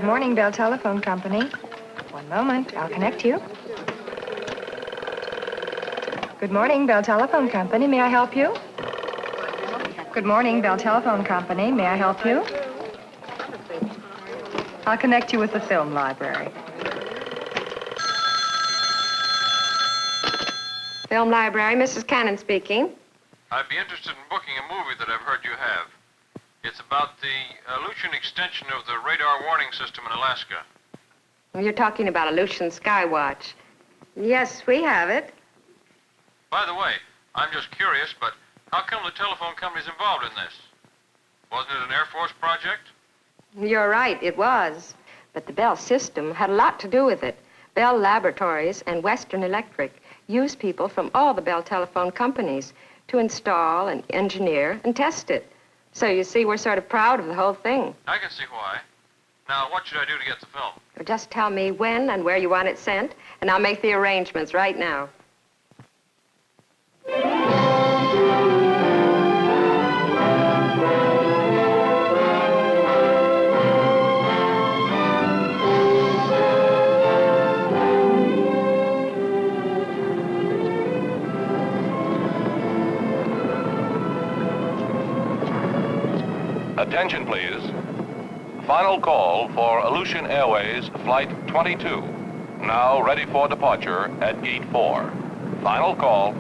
Good morning, Bell Telephone Company. One moment, I'll connect you. Good morning, Bell Telephone Company. May I help you? Good morning, Bell Telephone Company. May I help you? I'll connect you with the film library. Film library, Mrs. Cannon speaking. I'd be interested in booking a movie that I've heard you have. It's about the Aleutian extension of the radar warning system in Alaska. You're talking about Aleutian SkyWatch. Yes, we have it. By the way, I'm just curious, but how come the telephone company's involved in this? Wasn't it an Air Force project? You're right, it was. But the Bell system had a lot to do with it. Bell Laboratories and Western Electric used people from all the Bell telephone companies to install and engineer and test it. So you see, we're sort of proud of the whole thing. I can see why. Now, what should I do to get the film? Just tell me when and where you want it sent, and I'll make the arrangements right now. Attention, please. Final call for Aleutian Airways Flight 22. Now ready for departure at Gate 4. Final call.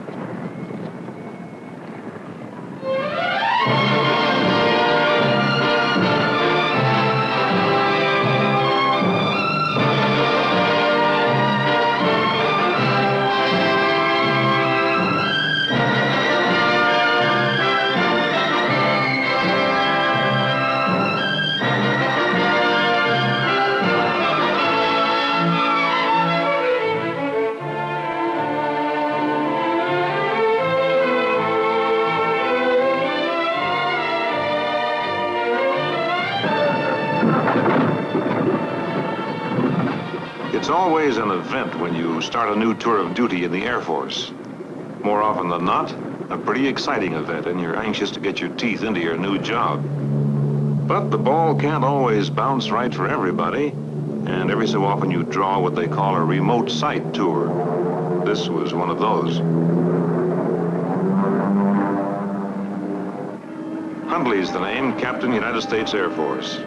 It's always an event when you start a new tour of duty in the Air Force. More often than not, a pretty exciting event, and you're anxious to get your teeth into your new job. But the ball can't always bounce right for everybody, and every so often you draw what they call a remote site tour. This was one of those. Hundley's the name, Captain, United States Air Force.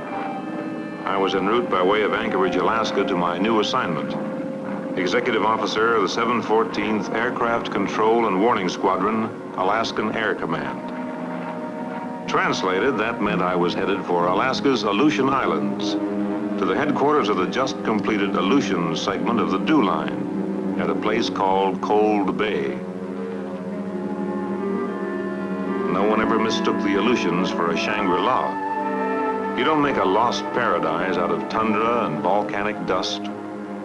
I was en route by way of Anchorage, Alaska to my new assignment. Executive Officer of the 714th Aircraft Control and Warning Squadron, Alaskan Air Command. Translated, that meant I was headed for Alaska's Aleutian Islands, to the headquarters of the just completed Aleutian segment of the DO line, at a place called Cold Bay. No one ever mistook the Aleutians for a Shangri-La. You don't make a lost paradise out of tundra and volcanic dust,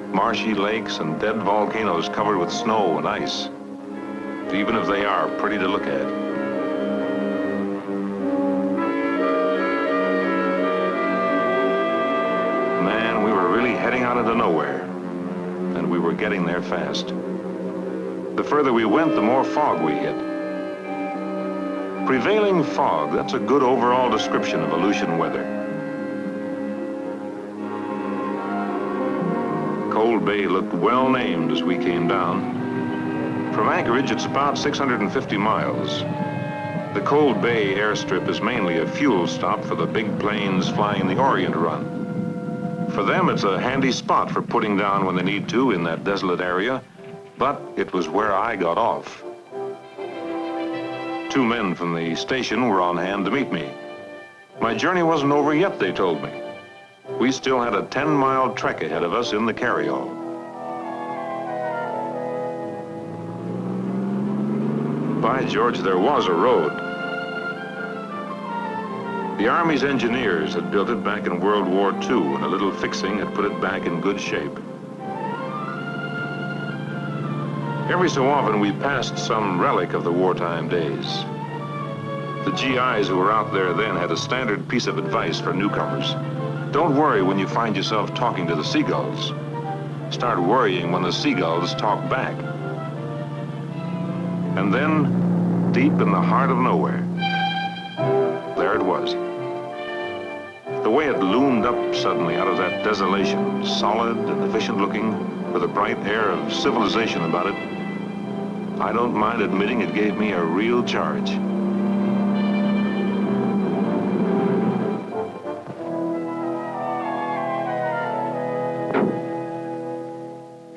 marshy lakes and dead volcanoes covered with snow and ice, even if they are pretty to look at. Man, we were really heading out into nowhere, and we were getting there fast. The further we went, the more fog we hit. Prevailing fog, that's a good overall description of Aleutian weather. Cold Bay looked well named as we came down. From Anchorage, it's about 650 miles. The Cold Bay airstrip is mainly a fuel stop for the big planes flying the Orient run. For them, it's a handy spot for putting down when they need to in that desolate area, but it was where I got off. Two men from the station were on hand to meet me. My journey wasn't over yet, they told me. We still had a 10-mile trek ahead of us in the carryall. By George, there was a road. The Army's engineers had built it back in World War II, and a little fixing had put it back in good shape. Every so often, we passed some relic of the wartime days. The GIs who were out there then had a standard piece of advice for newcomers. Don't worry when you find yourself talking to the seagulls. Start worrying when the seagulls talk back. And then, deep in the heart of nowhere, there it was. The The way it loomed up suddenly out of that desolation, solid and efficient looking, with a bright air of civilization about it, I don't mind admitting it gave me a real charge.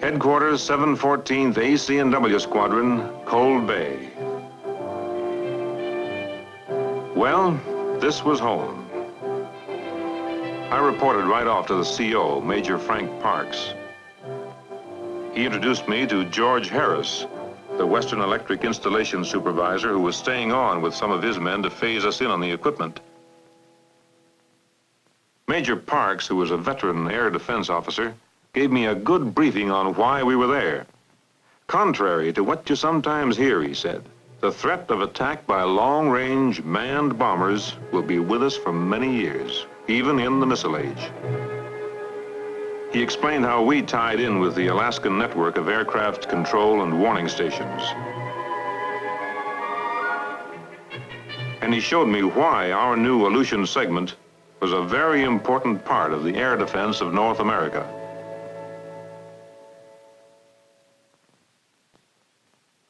Headquarters, 714th AC&W Squadron, Cold Bay. Well, this was home. I reported right off to the CO, Major Frank Parks. He introduced me to George Harris, the Western Electric installation supervisor who was staying on with some of his men to phase us in on the equipment. Major Parks, who was a veteran air defense officer, gave me a good briefing on why we were there. Contrary to what you sometimes hear, he said, the threat of attack by long-range manned bombers will be with us for many years, even in the missile age. He explained how we tied in with the Alaskan network of aircraft control and warning stations. And he showed me why our new Aleutian segment was a very important part of the air defense of North America.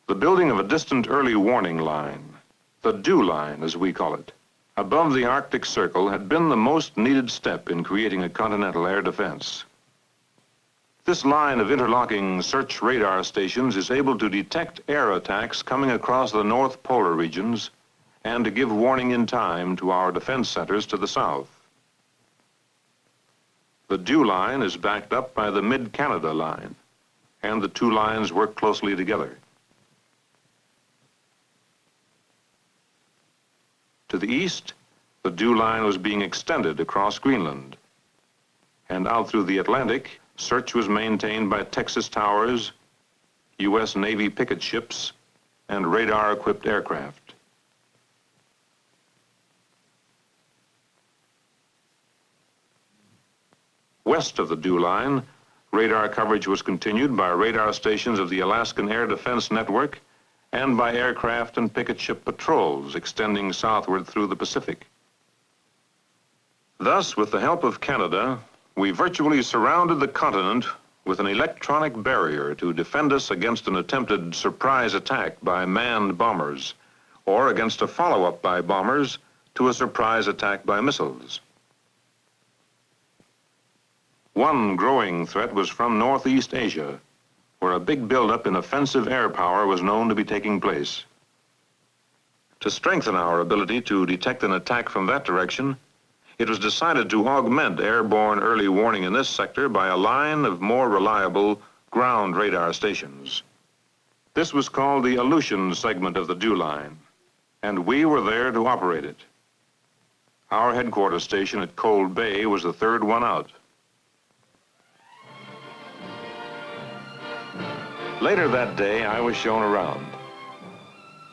The building of a distant early warning line, the dew line as we call it, above the Arctic Circle had been the most needed step in creating a continental air defense. This line of interlocking search radar stations is able to detect air attacks coming across the North Polar regions and to give warning in time to our defense centers to the south. The dew line is backed up by the Mid-Canada line, and the two lines work closely together. To the east, the dew line was being extended across Greenland, and out through the Atlantic, search was maintained by Texas towers, U.S. Navy picket ships, and radar-equipped aircraft. West of the dew line, radar coverage was continued by radar stations of the Alaskan Air Defense Network and by aircraft and picket ship patrols extending southward through the Pacific. Thus, with the help of Canada, we virtually surrounded the continent with an electronic barrier to defend us against an attempted surprise attack by manned bombers, or against a follow-up by bombers to a surprise attack by missiles. One growing threat was from Northeast Asia, where a big buildup in offensive air power was known to be taking place. To strengthen our ability to detect an attack from that direction, it was decided to augment airborne early warning in this sector by a line of more reliable ground radar stations. This was called the Aleutian segment of the dew line, and we were there to operate it. Our headquarters station at Cold Bay was the third one out. Later that day, I was shown around.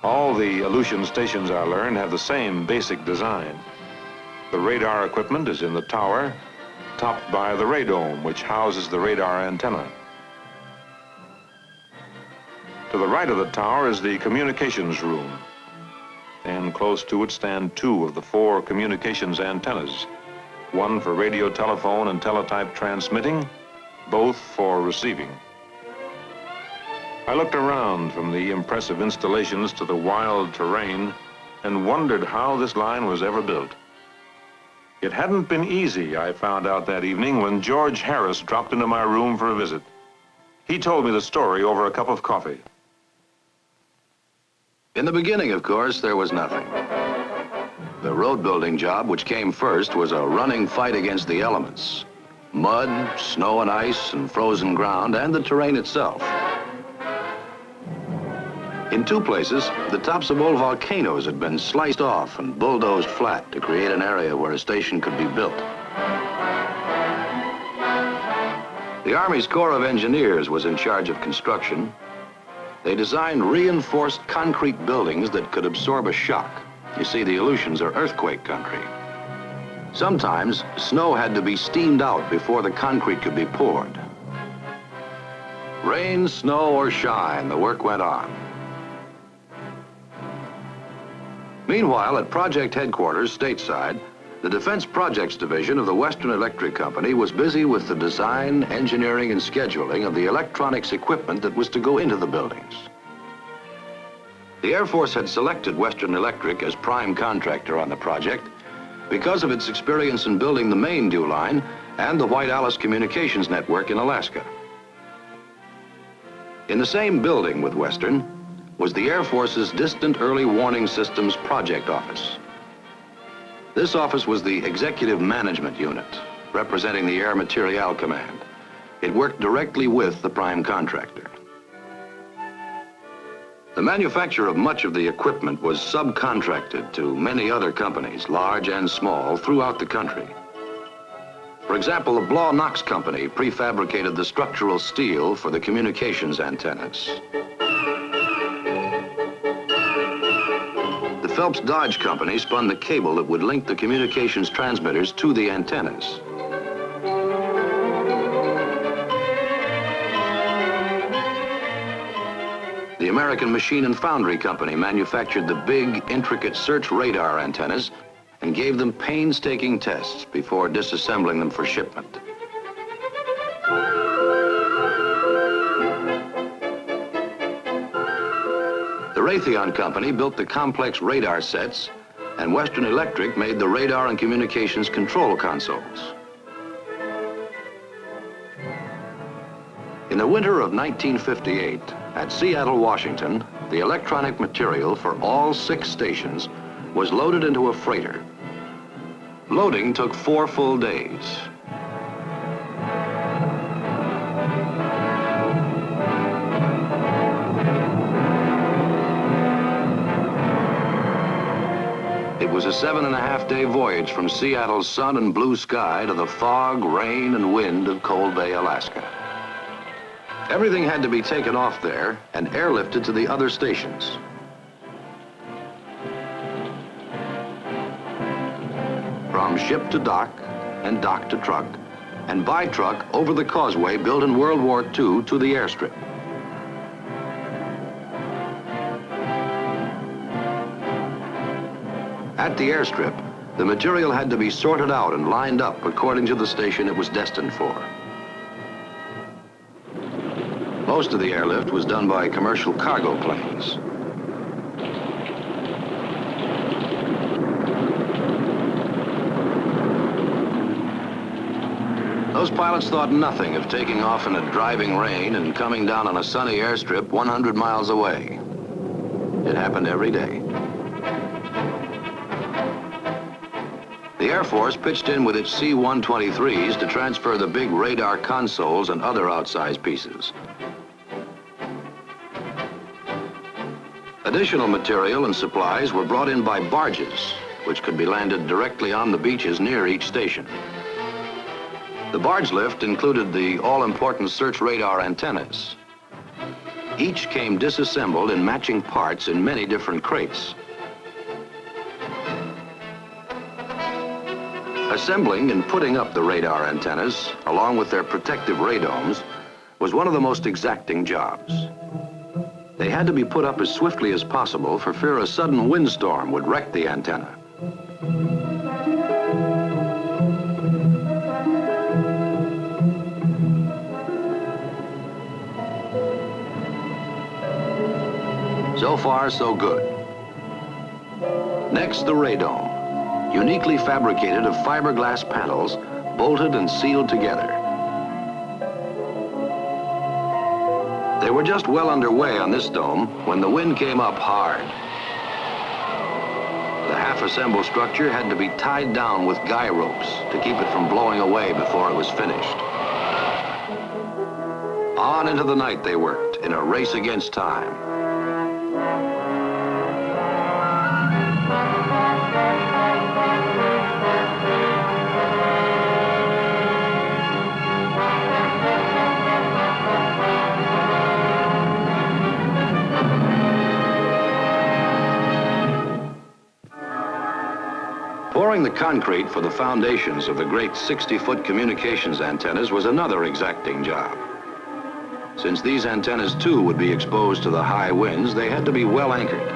All the Aleutian stations, I learned, have the same basic design. The radar equipment is in the tower, topped by the radome, which houses the radar antenna. To the right of the tower is the communications room, and close to it stand two of the four communications antennas, one for radio, telephone, and teletype transmitting, both for receiving. I looked around from the impressive installations to the wild terrain and wondered how this line was ever built. It hadn't been easy, I found out that evening when George Harris dropped into my room for a visit. He told me the story over a cup of coffee. In the beginning, of course, there was nothing. The road building job, which came first, was a running fight against the elements. Mud, snow and ice, and frozen ground, and the terrain itself. In two places, the tops of old volcanoes had been sliced off and bulldozed flat to create an area where a station could be built. The Army's Corps of Engineers was in charge of construction. They designed reinforced concrete buildings that could absorb a shock. You see, the Aleutians are earthquake country. Sometimes, snow had to be steamed out before the concrete could be poured. Rain, snow, or shine, the work went on. Meanwhile, at project headquarters stateside, The Defense Projects Division of the Western Electric Company was busy with the design, engineering, and scheduling of the electronics equipment that was to go into the buildings. The Air Force had selected Western Electric as prime contractor on the project because of its experience in building the main dew line and the White Alice communications network in Alaska. In the same building with Western was the Air Force's Distant Early Warning Systems Project Office. This office was the executive management unit, representing the Air Materiel Command. It worked directly with the prime contractor. The manufacture of much of the equipment was subcontracted to many other companies, large and small, throughout the country. For example, the Blaw-Knox Company prefabricated the structural steel for the communications antennas. The Phelps Dodge Company spun the cable that would link the communications transmitters to the antennas. The American Machine and Foundry Company manufactured the big, intricate search radar antennas and gave them painstaking tests before disassembling them for shipment. The Raytheon Company built the complex radar sets, and Western Electric made the radar and communications control consoles. In the winter of 1958, at Seattle, Washington, the electronic material for all 6 stations was loaded into a freighter. Loading took 4 full days. It was a 7.5-day voyage from Seattle's sun and blue sky to the fog, rain, and wind of Cold Bay, Alaska. Everything had to be taken off there and airlifted to the other stations. From ship to dock, and dock to truck, and by truck over the causeway built in World War II to the airstrip. At the airstrip, the material had to be sorted out and lined up according to the station it was destined for. Most of the airlift was done by commercial cargo planes. Those pilots thought nothing of taking off in a driving rain and coming down on a sunny airstrip 100 miles away. It happened every day. The Air Force pitched in with its C-123s to transfer the big radar consoles and other outsized pieces. Additional material and supplies were brought in by barges, which could be landed directly on the beaches near each station. The barge lift included the all-important search radar antennas. Each came disassembled in matching parts in many different crates. Assembling and putting up the radar antennas, along with their protective radomes, was one of the most exacting jobs. They had to be put up as swiftly as possible for fear a sudden windstorm would wreck the antenna. So far, so good. Next, the radome, uniquely fabricated of fiberglass panels, bolted and sealed together. They were just well underway on this dome when the wind came up hard. The half-assembled structure had to be tied down with guy ropes to keep it from blowing away before it was finished. On into the night they worked in a race against time. Pouring the concrete for the foundations of the great 60-foot communications antennas was another exacting job. Since these antennas, too, would be exposed to the high winds, they had to be well anchored.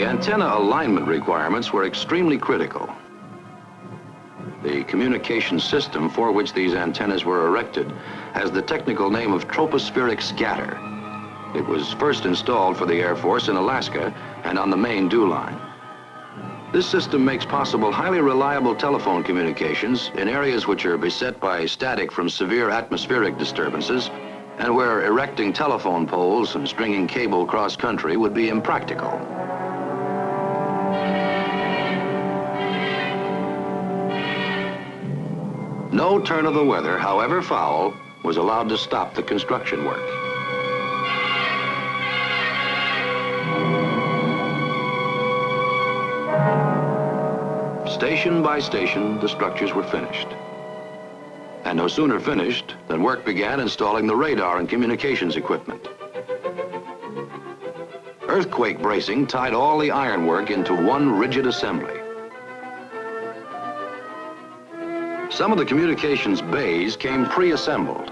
The antenna alignment requirements were extremely critical. The communication system for which these antennas were erected has the technical name of tropospheric scatter. It was first installed for the Air Force in Alaska and on the Maine dew line. This system makes possible highly reliable telephone communications in areas which are beset by static from severe atmospheric disturbances and where erecting telephone poles and stringing cable cross-country would be impractical. No turn of the weather, however foul, was allowed to stop the construction work. Station by station, the structures were finished. And no sooner finished than work began installing the radar and communications equipment. Earthquake bracing tied all the ironwork into one rigid assembly. Some of the communications bays came pre-assembled.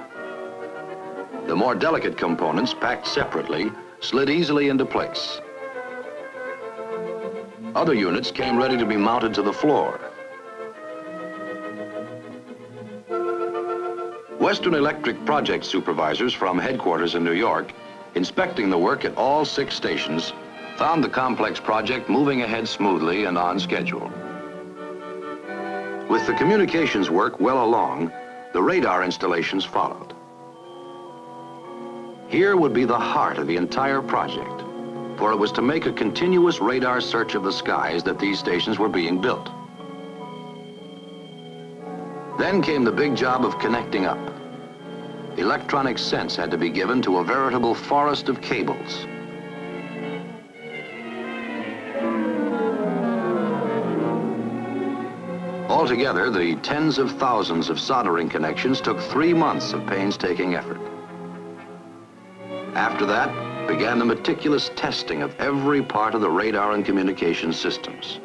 The more delicate components, packed separately, slid easily into place. Other units came ready to be mounted to the floor. Western Electric project supervisors from headquarters in New York, inspecting the work at all 6 stations, found the complex project moving ahead smoothly and on schedule. With the communications work well along, the radar installations followed. Here would be the heart of the entire project, for it was to make a continuous radar search of the skies that these stations were being built. Then came the big job of connecting up. Electronic sense had to be given to a veritable forest of cables. Altogether, the tens of thousands of soldering connections took 3 months of painstaking effort. After that, began the meticulous testing of every part of the radar and communication systems.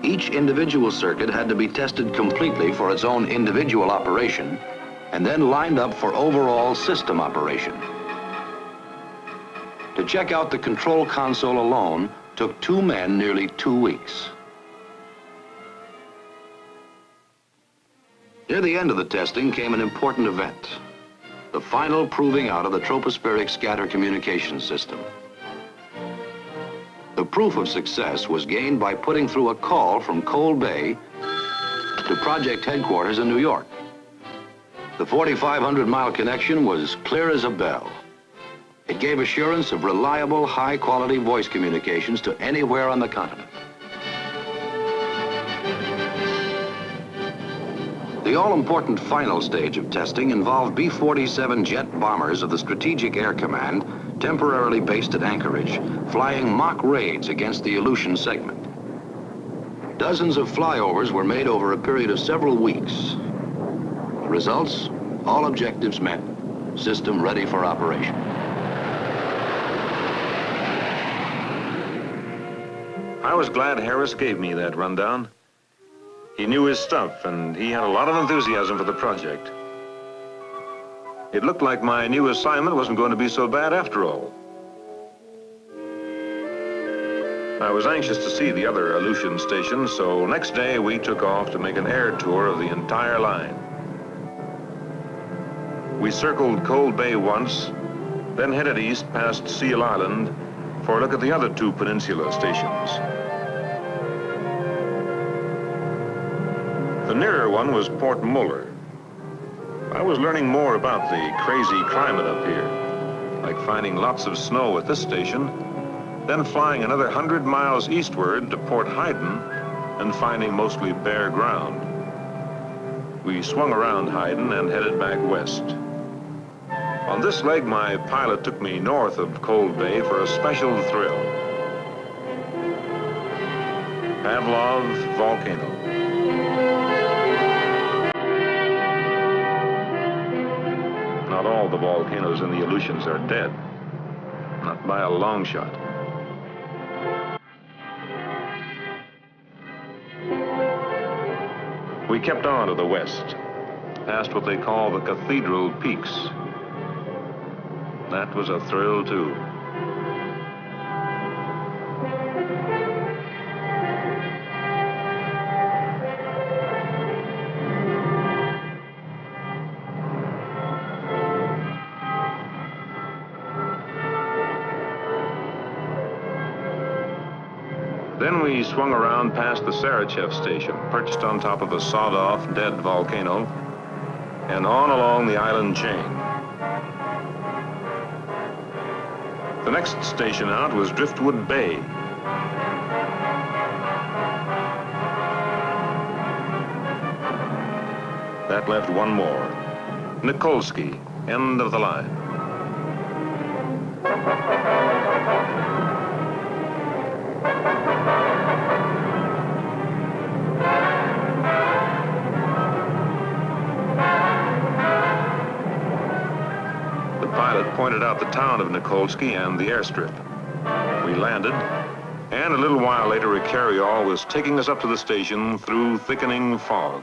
Each individual circuit had to be tested completely for its own individual operation, and then lined up for overall system operation. To check out the control console alone took 2 men nearly 2 weeks. Near the end of the testing came an important event, the final proving out of the tropospheric scatter communication system. The proof of success was gained by putting through a call from Cold Bay to project headquarters in New York. The 4,500-mile connection was clear as a bell. It gave assurance of reliable, high-quality voice communications to anywhere on the continent. The all-important final stage of testing involved B-47 jet bombers of the Strategic Air Command, temporarily based at Anchorage, flying mock raids against the Aleutian Segment. Dozens of flyovers were made over a period of several weeks. The results, all objectives met, system ready for operation. I was glad Harris gave me that rundown. He knew his stuff, and he had a lot of enthusiasm for the project. It looked like my new assignment wasn't going to be so bad after all. I was anxious to see the other Aleutian stations, so next day we took off to make an air tour of the entire line. We circled Cold Bay once, then headed east past Seal Island for a look at the other 2 peninsula stations. The nearer one was Port Muller. I was learning more about the crazy climate up here, like finding lots of snow at this station, then flying another 100 miles eastward to Port Hayden and finding mostly bare ground. We swung around Hayden and headed back west. On this leg, my pilot took me north of Cold Bay for a special thrill. Pavlov Volcano. Not all the volcanoes in the Aleutians are dead. Not by a long shot. We kept on to the west, past what they call the Cathedral Peaks. That was a thrill, too. Then we swung around past the Sarachev station, perched on top of a sawed-off, dead volcano, and on along the island chain. The next station out was Driftwood Bay. That left one more, Nikolsky, end of the line. Pointed out the town of Nikolsky and the airstrip. We landed, and a little while later a carryall was taking us up to the station through thickening fog.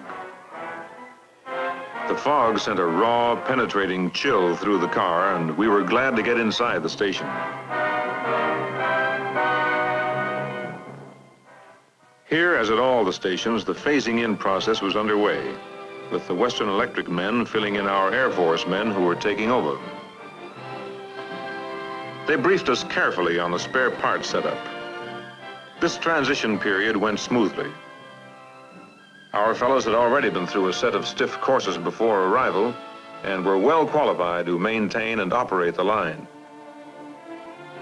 The fog sent a raw, penetrating chill through the car, and we were glad to get inside the station. Here, as at all the stations, the phasing in process was underway, with the Western Electric men filling in our Air Force men who were taking over. They briefed us carefully on the spare parts setup. This transition period went smoothly. Our fellows had already been through a set of stiff courses before arrival and were well qualified to maintain and operate the line.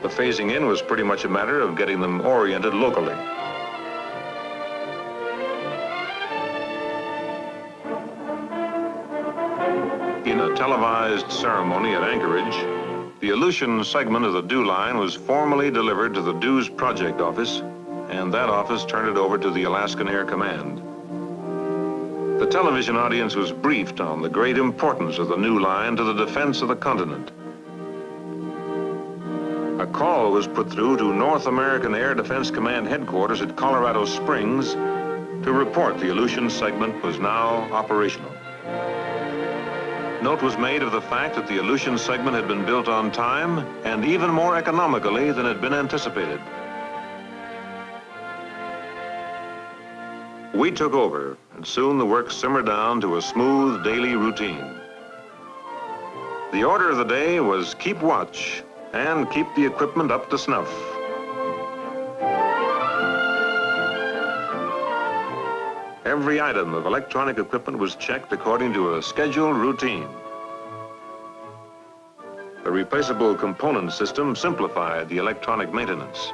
The phasing in was pretty much a matter of getting them oriented locally. In a televised ceremony at Anchorage, the Aleutian segment of the DEW line was formally delivered to the DEW's project office, and that office turned it over to the Alaskan Air Command. The television audience was briefed on the great importance of the new line to the defense of the continent. A call was put through to North American Air Defense Command headquarters at Colorado Springs to report the Aleutian segment was now operational. Note was made of the fact that the Aleutian segment had been built on time and even more economically than had been anticipated. We took over, and soon the work simmered down to a smooth daily routine. The order of the day was keep watch and keep the equipment up to snuff. Every item of electronic equipment was checked according to a scheduled routine. The replaceable component system simplified the electronic maintenance.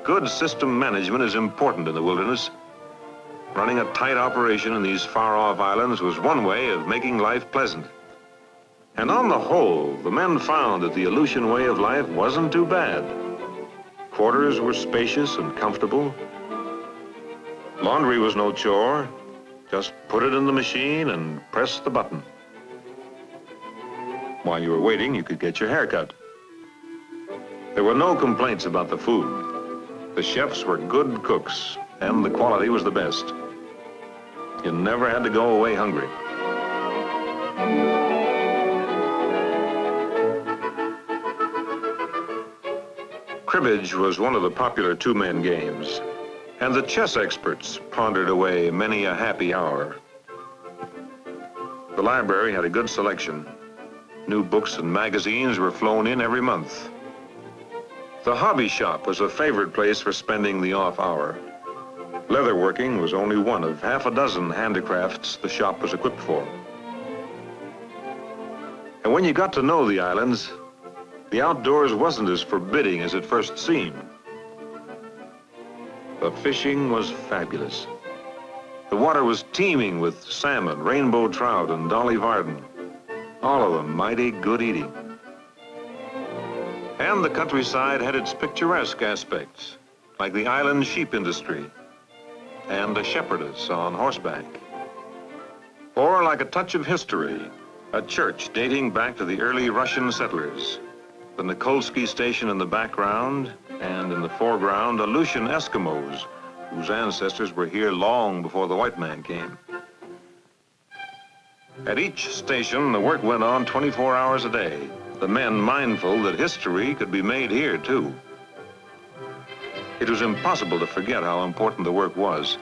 Good system management is important in the wilderness. Running a tight operation in these far-off islands was one way of making life pleasant. And on the whole, the men found that the Aleutian way of life wasn't too bad. Quarters were spacious and comfortable. Laundry was no chore. Just put it in the machine and press the button. While you were waiting, you could get your hair cut. There were no complaints about the food. The chefs were good cooks, and the quality was the best. You never had to go away hungry. Cribbage was one of the popular two-man games, and the chess experts pondered away many a happy hour. The library had a good selection. New books and magazines were flown in every month. The hobby shop was a favorite place for spending the off hour. Leatherworking was only one of half a dozen handicrafts the shop was equipped for. And when you got to know the islands, the outdoors wasn't as forbidding as it first seemed. The fishing was fabulous. The water was teeming with salmon, rainbow trout, and dolly varden. All of them mighty good eating. And the countryside had its picturesque aspects, like the island sheep industry, and a shepherdess on horseback. Or like a touch of history, a church dating back to the early Russian settlers. The Nikolsky station in the background, and in the foreground, Aleutian Eskimos, whose ancestors were here long before the white man came. At each station, the work went on 24 hours a day. the men mindful that history could be made here, too. It was impossible to forget how important the work was,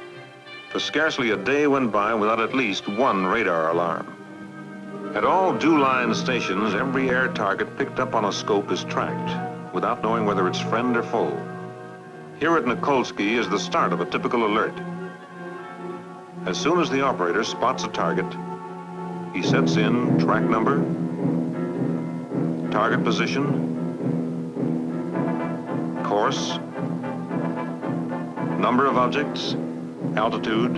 for scarcely a day went by without at least one radar alarm. At all DEW-line stations, every air target picked up on a scope is tracked, without knowing whether it's friend or foe. Here at Nikolsky is the start of a typical alert. As soon as the operator spots a target, he sets in track number, target position, course, number of objects, altitude,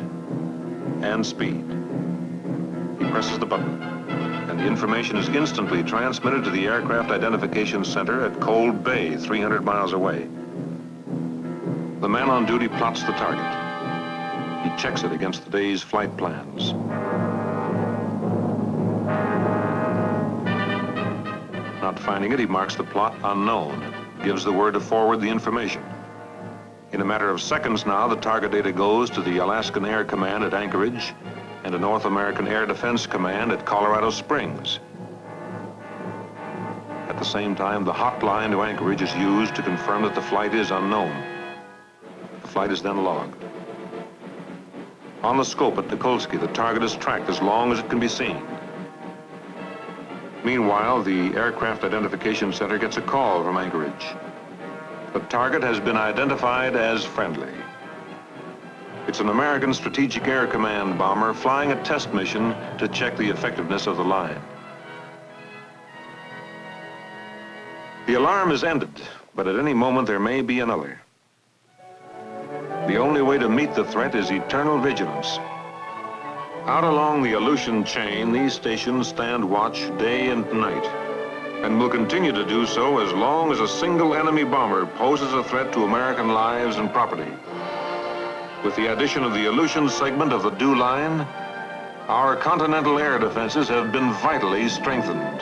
and speed. He presses the button, and the information is instantly transmitted to the Aircraft Identification Center at Cold Bay, 300 miles away. The man on duty plots the target. He checks it against the day's flight plans. Not finding it, he marks the plot unknown, gives the word to forward the information. In a matter of seconds now, the target data goes to the Alaskan Air Command at Anchorage and the North American Air Defense Command at Colorado Springs. At the same time, the hotline to Anchorage is used to confirm that the flight is unknown. The flight is then logged. On the scope at Nikolsky, the target is tracked as long as it can be seen. Meanwhile, the Aircraft Identification Center gets a call from Anchorage. The target has been identified as friendly. It's an American Strategic Air Command bomber flying a test mission to check the effectiveness of the line. The alarm is ended, but at any moment there may be another. The only way to meet the threat is eternal vigilance. Out along the Aleutian chain, these stations stand watch day and night, and will continue to do so as long as a single enemy bomber poses a threat to American lives and property. With the addition of the Aleutian segment of the DEW line, our continental air defenses have been vitally strengthened.